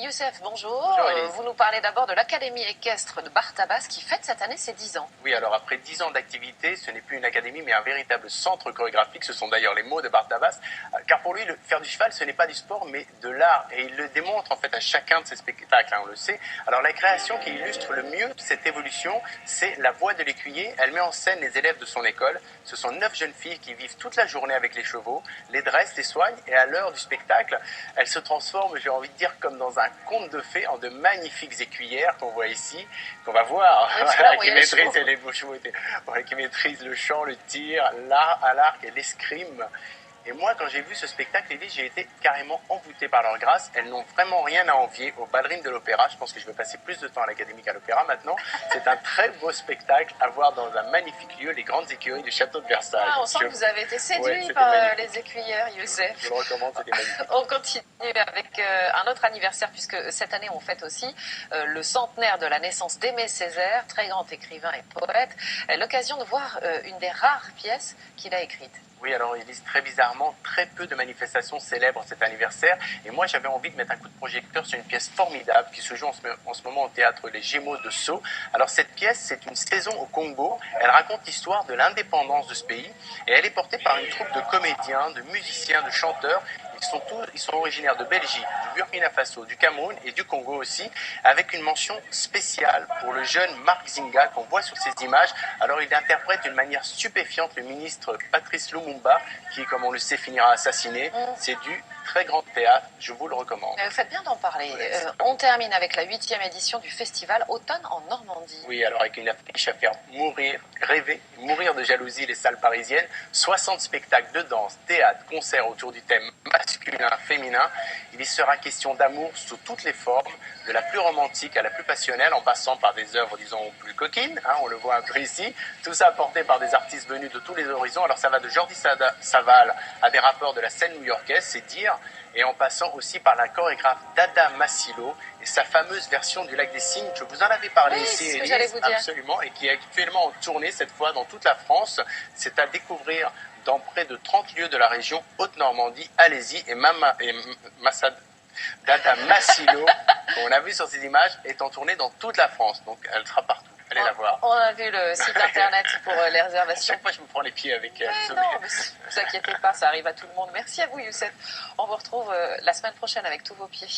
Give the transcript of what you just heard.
Youssef, bonjour. Bonjour Elise. Vous nous parlez d'abord de l'Académie équestre de Barthabas qui fête cette année ses 10 ans. Oui, alors après 10 ans d'activité, ce n'est plus une académie mais un véritable centre chorégraphique. Ce sont d'ailleurs les mots de Barthabas. Car pour lui, faire du cheval, ce n'est pas du sport mais de l'art. Et il le démontre en fait à chacun de ses spectacles, on le sait. Alors la création qui illustre le mieux cette évolution, c'est La Voix de l'écuyer. Elle met en scène les élèves de son école. Ce sont 9 jeunes filles qui vivent toute la journée avec les chevaux, les dressent, les soignent. Et à l'heure du spectacle, elles se transforment, j'ai envie de dire, comme dans un conte de fées, en de magnifiques écuyères qu'on voit ici, qu'on va voir, qui maîtrisent le chant, le tir, l'art à l'arc et l'escrime. Et moi, quand j'ai vu ce spectacle, Elise, j'ai été carrément envoûté par leur grâce. Elles n'ont vraiment rien à envier aux ballerines de l'opéra. Je pense que je vais passer plus de temps à l'Académie qu'à l'opéra maintenant. C'est un très beau spectacle à voir dans un magnifique lieu, les grandes écuries du château de Versailles. On sent que vous avez été séduit Ouais, par les écuyères, Youssef. Je le recommande, c'était magnifique. On continue avec un autre anniversaire, puisque cette année, on fête aussi le centenaire de la naissance d'Aimé Césaire, très grand écrivain et poète. L'occasion de voir une des rares pièces qu'il a écrites. Oui, alors Elise, très bizarrement, très peu de manifestations célèbrent cet anniversaire. Et moi, j'avais envie de mettre un coup de projecteur sur une pièce formidable qui se joue en ce moment au théâtre Les Gémeaux de Sceaux. Alors cette pièce, c'est une saison au Congo. Elle raconte l'histoire de l'indépendance de ce pays. Et elle est portée par une troupe de comédiens, de musiciens, de chanteurs. Ils sont originaires de Belgique, du Burkina Faso, du Cameroun et du Congo aussi, avec une mention spéciale pour le jeune Marc Zinga qu'on voit sur ces images. Alors il interprète d'une manière stupéfiante le ministre Patrice Lumumba, qui, comme on le sait, finira assassiné. C'est du très grand théâtre, je vous le recommande. Vous faites bien d'en parler. On termine avec la 8e édition du festival Automne en Normandie. Oui, alors avec une affiche à faire mourir, rêver, mourir de jalousie les salles parisiennes. 60 spectacles de danse, théâtre, concerts autour du thème masculin, féminin. Il y sera question d'amour sous toutes les formes, de la plus romantique à la plus passionnelle, en passant par des œuvres, disons, plus coquines, on le voit un peu ici. Tout ça apporté par des artistes venus de tous les horizons. Alors ça va de Jordi Saval à des rappeurs de la scène new-yorkaise, c'est dire, et en passant aussi par la chorégraphe Dada Massilo et sa fameuse version du Lac des Cygnes, que vous en avez parlé ici, Elise, vous dire. Absolument, et qui est actuellement en tournée cette fois dans toute la France. C'est à découvrir dans près de 30 lieux de la région Haute-Normandie. Allez-y, et Dada Massilo, qu'on a vu sur ces images, est en tournée dans toute la France, donc elle sera partout. Allez la voir. On a vu le site internet pour les réservations. Chaque fois, je me prends les pieds avec non, mais ne vous inquiétez pas, ça arrive à tout le monde. Merci à vous, Youssef. On vous retrouve la semaine prochaine avec tous vos pieds.